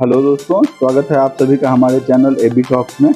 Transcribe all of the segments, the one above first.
Hello दोस्तों, स्वागत है आप सभी का हमारे चैनल एबी टॉक्स में।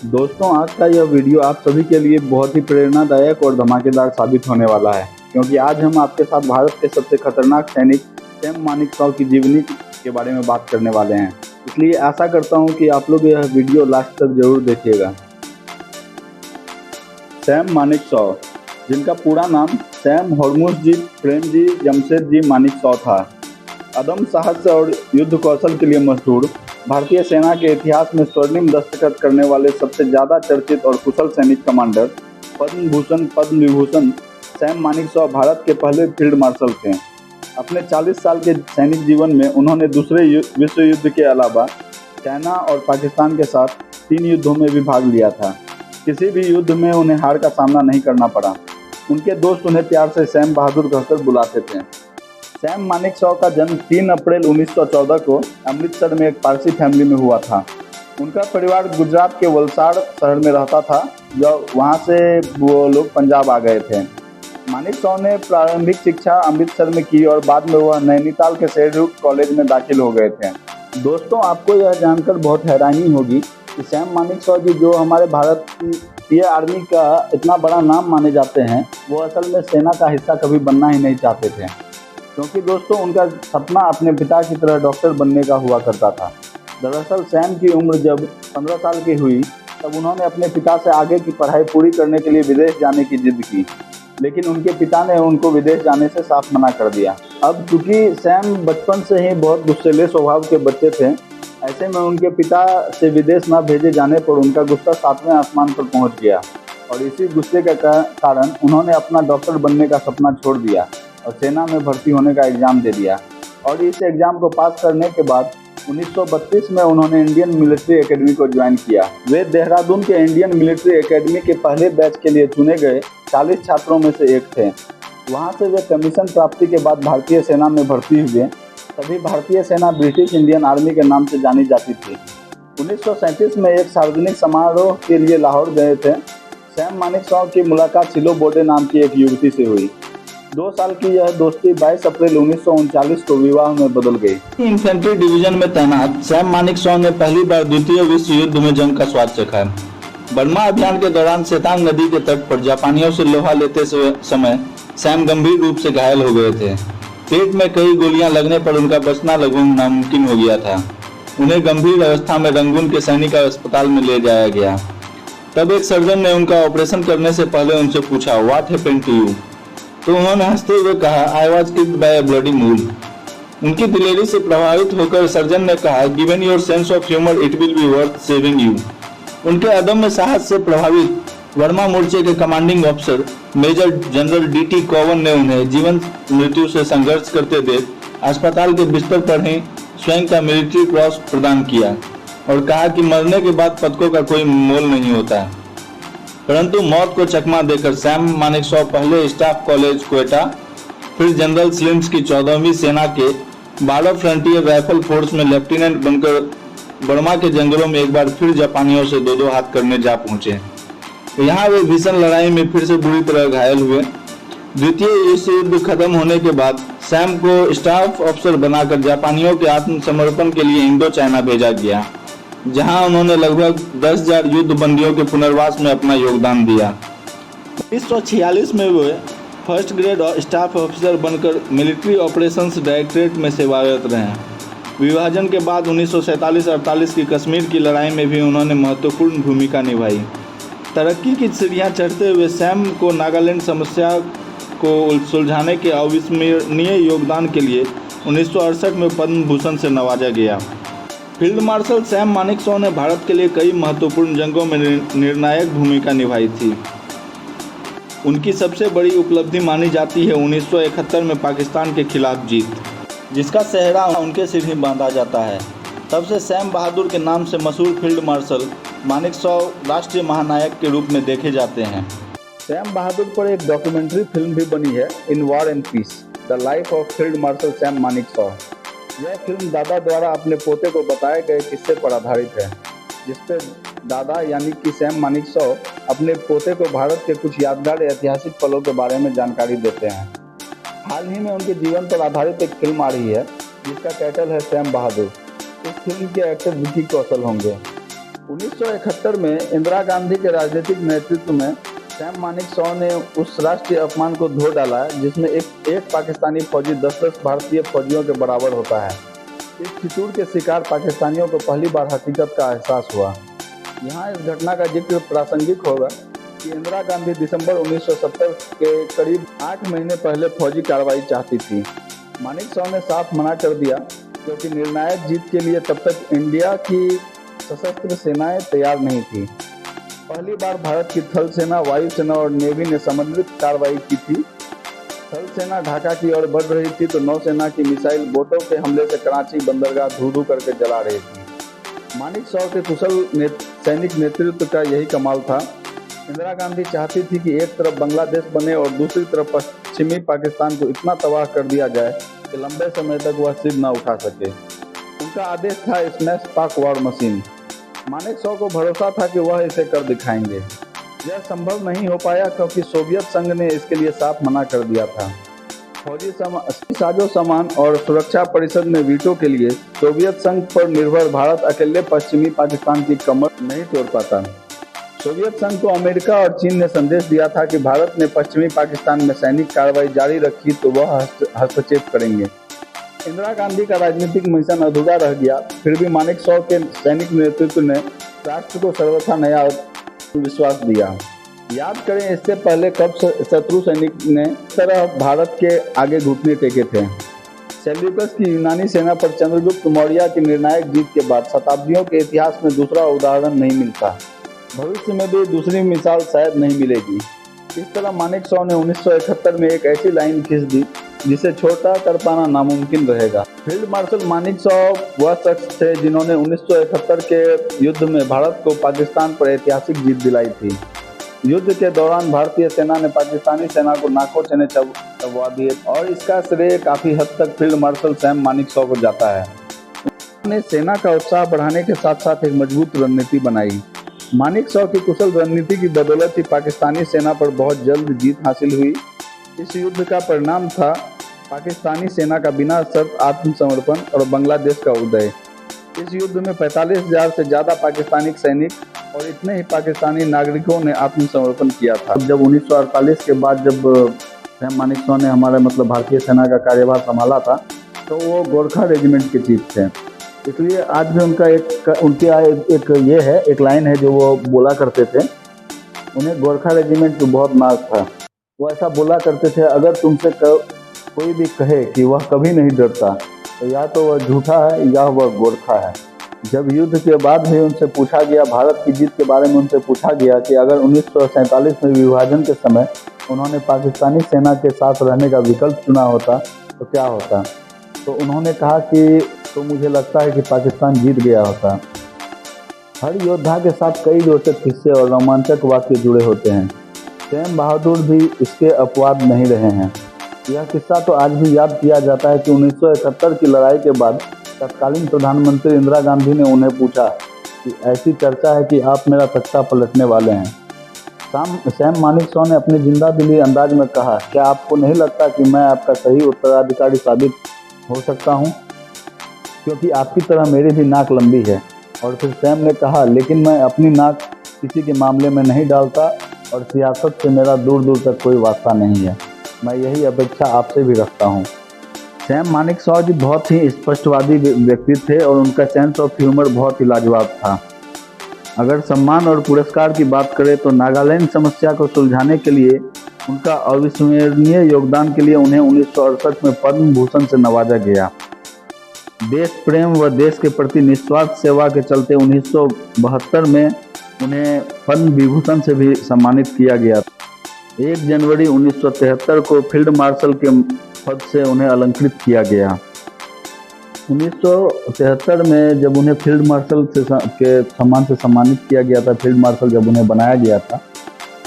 दोस्तों, आज का यह वीडियो आप सभी के लिए बहुत ही प्रेरणादायक और धमाकेदार साबित होने वाला है, क्योंकि आज हम आपके साथ भारत के सबसे खतरनाक सैनिक सैम मानेकशॉ की जीवनी के बारे में बात करने वाले हैं। इसलिए आशा करता हूं कि आप लोग यह वीडियो लास्ट तक जरूर देखिएगा। सैम मानेकशॉ, जिनका पूरा नाम सैम होर्मुसजी प्रेमजी जमशेदजी मानेकशॉ था, अदम्य साहस और युद्ध कौशल के लिए मशहूर, भारतीय सेना के इतिहास में स्वर्णिम दस्तखत करने वाले सबसे ज़्यादा चर्चित और कुशल सैनिक कमांडर, पद्म भूषण पद्म विभूषण सैम मानेकशॉ भारत के पहले फील्ड मार्शल थे। अपने 40 साल के सैनिक जीवन में उन्होंने दूसरे विश्व युद्ध के अलावा चाइना और पाकिस्तान के साथ 3 युद्धों में भी भाग लिया था। किसी भी युद्ध में उन्हें हार का सामना नहीं करना पड़ा। उनके दोस्त उन्हें प्यार से सैम बहादुर कहकर बुलाते थे। सैम मानेकशॉ का जन्म 3 अप्रैल 1914 को अमृतसर में एक पारसी फैमिली में हुआ था। उनका परिवार गुजरात के वलसाड़ शहर में रहता था, जो वहां से वो लोग पंजाब आ गए थे। मानेकशॉ ने प्रारंभिक शिक्षा अमृतसर में की और बाद में वह नैनीताल के शेरवुड कॉलेज में दाखिल हो गए थे। दोस्तों, आपको यह जानकर बहुत हैरानी होगी कि सैम मानेकशॉ जी, जो हमारे भारतीय आर्मी का इतना बड़ा नाम माने जाते हैं, वो असल में सेना का हिस्सा कभी बनना ही नहीं चाहते थे, क्योंकि दोस्तों उनका सपना अपने पिता की तरह डॉक्टर बनने का हुआ करता था। दरअसल सैम की उम्र जब 15 साल की हुई, तब उन्होंने अपने पिता से आगे की पढ़ाई पूरी करने के लिए विदेश जाने की जिद की, लेकिन उनके पिता ने उनको विदेश जाने से साफ मना कर दिया। अब चूँकि सैम बचपन से ही बहुत गुस्सैले स्वभाव के बच्चे थे, ऐसे में उनके पिता से विदेश न भेजे जाने पर उनका गुस्सा 7वें आसमान पर पहुँच गया और इसी गुस्से के कारण उन्होंने अपना डॉक्टर बनने का सपना छोड़ दिया और सेना में भर्ती होने का एग्ज़ाम दे दिया। और इस एग्ज़ाम को पास करने के बाद 1932 में उन्होंने इंडियन मिलिट्री एकेडमी को ज्वाइन किया। वे देहरादून के इंडियन मिलिट्री एकेडमी के पहले बैच के लिए चुने गए 40 छात्रों में से एक थे। वहां से वे कमीशन प्राप्ति के बाद भारतीय सेना में भर्ती हुए। तभी भारतीय सेना ब्रिटिश इंडियन आर्मी के नाम से जानी जाती थी। 1937 में एक सार्वजनिक समारोह के लिए लाहौर गए थे। सैम मानेकशॉ की मुलाकात सिलो बोडे नाम की एक युवती से हुई। 2 साल की यह दोस्ती 22 अप्रैल 1939 को विवाह में बदल गई। इन्फेंट्री डिवीजन में तैनात सैम मानेकशॉ ने पहली बार द्वितीय विश्व युद्ध में जंग का स्वाद चखा। बर्मा अभियान के दौरान सेतांग नदी के तट पर जापानियों से लोहा लेते समय सैम गंभीर रूप से घायल हो गए थे। पेट में कई गोलियां लगने पर उनका बचना लगभग नामुमकिन हो गया था। उन्हें गंभीर अवस्था में रंगून के सैनिक अस्पताल में ले जाया गया। तब एक सर्जन ने उनका ऑपरेशन करने से पहले उनसे पूछा, व्हाट हैपेंड टू यू? तो उन्होंने हंसते हुए कहा, I was kicked bye a bloody मूल। उनकी दिलेरी से प्रभावित होकर सर्जन ने कहा, given your sense of humour it will be worth saving you. उनके अदम्य साहस से प्रभावित वर्मा मोर्चे के commanding officer major general DT. कोवन ने उन्हें जीवन मृत्यु से संघर्ष करते देख अस्पताल के बिस्तर पर ही स्वयं का मिलिट्री क्रॉस प्रदान किया और कहा कि मरने के बाद पदकों का कोई मोल नहीं होता। परंतु मौत को चकमा देकर सैम मानेकशॉ पहले स्टाफ कॉलेज क्वेटा, फिर जनरल स्लिम्स की 14वीं सेना के 12 फ्रंटियर राइफल फोर्स में लेफ्टिनेंट बनकर बर्मा के जंगलों में एक बार फिर जापानियों से 2-2 हाथ करने जा पहुंचे। यहाँ वे भीषण लड़ाई में फिर से बुरी तरह घायल हुए। द्वितीय विश्व युद्ध खत्म होने के बाद सैम को स्टाफ अफसर बनाकर जापानियों के आत्मसमर्पण के लिए इंडो चाइना भेजा गया, जहां उन्होंने लगभग 10,000 युद्ध बंदियों के पुनर्वास में अपना योगदान दिया। 1946 में वे फर्स्ट ग्रेड स्टाफ ऑफिसर बनकर मिलिट्री ऑपरेशंस डायरेक्टरेट में सेवारत रहे। विभाजन के बाद 1947-48 की कश्मीर की लड़ाई में भी उन्होंने महत्वपूर्ण भूमिका निभाई। तरक्की की सीढ़ियां चढ़ते हुए सैम को नागालैंड समस्या को सुलझाने के अविस्मरणीय योगदान के लिए 1968 में पद्म भूषण से नवाजा गया। फील्ड मार्शल सैम मानेकशॉ ने भारत के लिए कई महत्वपूर्ण जंगों में निर्णायक भूमिका निभाई थी। उनकी सबसे बड़ी उपलब्धि मानी जाती है 1971 में पाकिस्तान के खिलाफ जीत, जिसका सेहरा उनके सिर ही बांधा जाता है। तब से सैम बहादुर के नाम से मशहूर फील्ड मार्शल मानेकशॉ राष्ट्रीय महानायक के रूप में देखे जाते हैं। सैम बहादुर पर एक डॉक्यूमेंट्री फिल्म भी बनी है, in war and peace, the life of field marshal Sam Manekshaw. यह फिल्म दादा द्वारा अपने पोते को बताए गए किस्से पर आधारित है, जिसपे दादा यानी कि सैम मानेकशॉ अपने पोते को भारत के कुछ यादगार ऐतिहासिक पलों के बारे में जानकारी देते हैं। हाल ही में उनके जीवन पर आधारित एक फिल्म आ रही है, जिसका टाइटल है सैम बहादुर। इस फिल्म के एक्टर विकी कौशल होंगे। 1971 में इंदिरा गांधी के राजनीतिक नेतृत्व में सैम मानेकशॉ ने उस राष्ट्रीय अपमान को धो डाला जिसमें एक पाकिस्तानी फौजी 10-10 भारतीय फौजियों के बराबर होता है। इस फितूर के शिकार पाकिस्तानियों को पहली बार हकीकत का एहसास हुआ। यहाँ इस घटना का जिक्र प्रासंगिक होगा कि इंदिरा गांधी दिसंबर 1970 के करीब 8 महीने पहले फौजी कार्रवाई चाहती थी। मानेकशॉ ने साफ मना कर दिया क्योंकि निर्णायक जीत के लिए तब तक इंडिया की सशस्त्र सेनाएं तैयार नहीं थी। पहली बार भारत की थल सेना, वायुसेना और नेवी ने समन्वित कार्रवाई की थी। थल सेना ढाका की ओर बढ़ रही थी तो नौसेना की मिसाइल बोटों के हमले से कराची बंदरगाह धू-धू करके जला रही थी। मानेकशॉ के कुशल सैनिक नेतृत्व का यही कमाल था। इंदिरा गांधी चाहती थी कि एक तरफ बांग्लादेश बने और दूसरी तरफ पश्चिमी पाकिस्तान को इतना तबाह कर दिया जाए कि लंबे समय तक वह सिर न उठा सके। उनका आदेश था स्मैश पाक वॉर मशीन। मानेकशॉ को भरोसा था कि वह इसे कर दिखाएंगे। यह संभव नहीं हो पाया क्योंकि सोवियत संघ ने इसके लिए साफ मना कर दिया था। फौजी साजो सामान और सुरक्षा परिषद में वीटो के लिए सोवियत संघ पर निर्भर भारत अकेले पश्चिमी पाकिस्तान की कमर नहीं तोड़ पाता। सोवियत संघ को अमेरिका और चीन ने संदेश दिया था कि भारत ने पश्चिमी पाकिस्तान में सैनिक कार्रवाई जारी रखी तो वह हस्तक्षेप करेंगे। इंदिरा गांधी का राजनीतिक मिशन अधूरा रह गया। फिर भी मानेकशॉ के सैनिक नेतृत्व ने राष्ट्र को सर्वथा नया विश्वास दिया। याद करें इससे पहले कब शत्रु सैनिक ने तरह भारत के आगे घुटने टेके थे। सेल्यूकस की यूनानी सेना पर चंद्रगुप्त मौर्य की निर्णायक जीत के बाद शताब्दियों के इतिहास में दूसरा उदाहरण नहीं मिलता। भविष्य में भी दूसरी मिसाल शायद नहीं मिलेगी। इस तरह मानेकशॉ ने 1971 में एक ऐसी लाइन खींच दी जिसे छोटा कर पाना नामुमकिन रहेगा। फील्ड मार्शल मानेकशॉ वह शख्स थे जिन्होंने 1971 के युद्ध में भारत को पाकिस्तान पर ऐतिहासिक जीत दिलाई थी। युद्ध के दौरान भारतीय सेना ने पाकिस्तानी सेना को नाकों चने चबवा दिए और इसका श्रेय काफी हद तक फील्ड मार्शल सैम मानेकशॉ को जाता है। उन्होंने सेना का उत्साह बढ़ाने के साथ साथ एक मजबूत रणनीति बनाई। मानेकशॉ की कुशल रणनीति की बदौलत ही पाकिस्तानी सेना पर बहुत जल्द जीत हासिल हुई। इस युद्ध का परिणाम था पाकिस्तानी सेना का बिना शर्त आत्मसमर्पण और बांग्लादेश का उदय। इस युद्ध में 45,000 से ज़्यादा पाकिस्तानी सैनिक और इतने ही पाकिस्तानी नागरिकों ने आत्मसमर्पण किया था। जब 1948 के बाद जब सैम मानेकशॉ ने भारतीय सेना का कार्यभार संभाला था तो वो गोरखा रेजिमेंट के चीफ थे। इसलिए आज भी एक लाइन है जो वो बोला करते थे। उन्हें गोरखा रेजिमेंट पे बहुत नाज था। वो ऐसा बोला करते थे, अगर तुमसे कोई भी कहे कि वह कभी नहीं डरता तो या तो वह झूठा है या वह गोरखा है। जब युद्ध के बाद भी उनसे पूछा गया, भारत की जीत के बारे में उनसे पूछा गया कि अगर 1947 में विभाजन के समय उन्होंने पाकिस्तानी सेना के साथ रहने का विकल्प चुना होता तो क्या होता, तो उन्होंने कहा कि तो मुझे लगता है कि पाकिस्तान जीत गया होता। हर योद्धा के साथ कई रोचक किस्से और रोमांचक वाक्य जुड़े होते हैं। सैम बहादुर भी इसके अपवाद नहीं रहे हैं। यह किस्सा तो आज भी याद किया जाता है कि 1971 की लड़ाई के बाद तत्कालीन प्रधानमंत्री इंदिरा गांधी ने उन्हें पूछा कि ऐसी चर्चा है कि आप मेरा तख्ता पलटने वाले हैं। सैम मानेकशॉ ने अपने जिंदा दिली अंदाज में कहा, क्या आपको नहीं लगता कि मैं आपका सही उत्तराधिकारी साबित हो सकता हूं? क्योंकि आपकी तरह मेरी भी नाक लंबी है। और फिर सैम ने कहा, लेकिन मैं अपनी नाक किसी के मामले में नहीं डालता और सियासत से मेरा दूर दूर तक कोई वास्ता नहीं है। मैं यही अपेक्षा आपसे भी रखता हूँ। सैम मानेकशॉ जी बहुत ही स्पष्टवादी व्यक्ति थे और उनका सेंस ऑफ ह्यूमर बहुत ही लाजवाब था। अगर सम्मान और पुरस्कार की बात करें तो नागालैंड समस्या को सुलझाने के लिए उनका अविस्मरणीय योगदान के लिए उन्हें 1968 में पद्म भूषण से नवाजा गया। देश प्रेम व देश के प्रति निस्वार्थ सेवा के चलते 1972 में उन्हें पद्म विभूषण से भी सम्मानित किया गया। 1 जनवरी 1973 को फील्ड मार्शल के पद से उन्हें अलंकृत किया गया। 1973 में जब उन्हें फील्ड मार्शल के सम्मान से सम्मानित किया गया था, फील्ड मार्शल जब उन्हें बनाया गया था,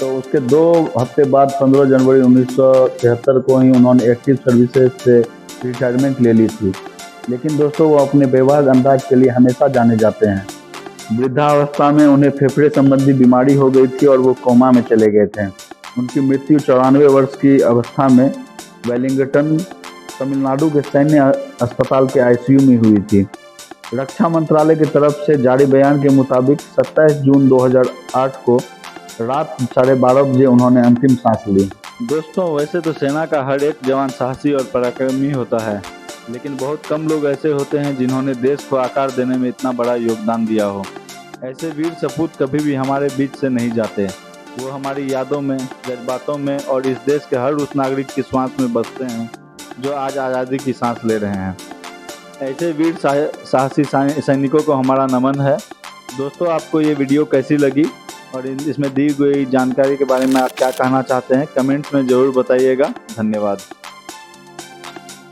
तो उसके 2 हफ्ते बाद 15 जनवरी 1973 को ही उन्होंने एक्टिव सर्विसेज से रिटायरमेंट ले ली थी। लेकिन दोस्तों, वो अपने बेबाक अंदाज के लिए हमेशा जाने जाते हैं। वृद्धावस्था में उन्हें फेफड़े संबंधी बीमारी हो गई थी और वो कोमा में चले गए थे। उनकी मृत्यु 94 वर्ष की अवस्था में वेलिंगटन, तमिलनाडु के सैन्य अस्पताल के आईसीयू में हुई थी। रक्षा मंत्रालय की तरफ से जारी बयान के मुताबिक 27 जून 2008 को रात 12:30 बजे उन्होंने अंतिम सांस ली। दोस्तों, वैसे तो सेना का हर एक जवान साहसी और पराक्रमी होता है, लेकिन बहुत कम लोग ऐसे होते हैं जिन्होंने देश को आकार देने में इतना बड़ा योगदान दिया हो। ऐसे वीर सपूत कभी भी हमारे बीच से नहीं जाते। वो हमारी यादों में, जज्बातों में और इस देश के हर उस नागरिक की सांस में बसते हैं जो आज आज़ादी की सांस ले रहे हैं। ऐसे वीर साहसी सैनिकों को हमारा नमन है। दोस्तों, आपको ये वीडियो कैसी लगी और इसमें दी गई जानकारी के बारे में आप क्या कहना चाहते हैं, कमेंट्स में ज़रूर बताइएगा। धन्यवाद।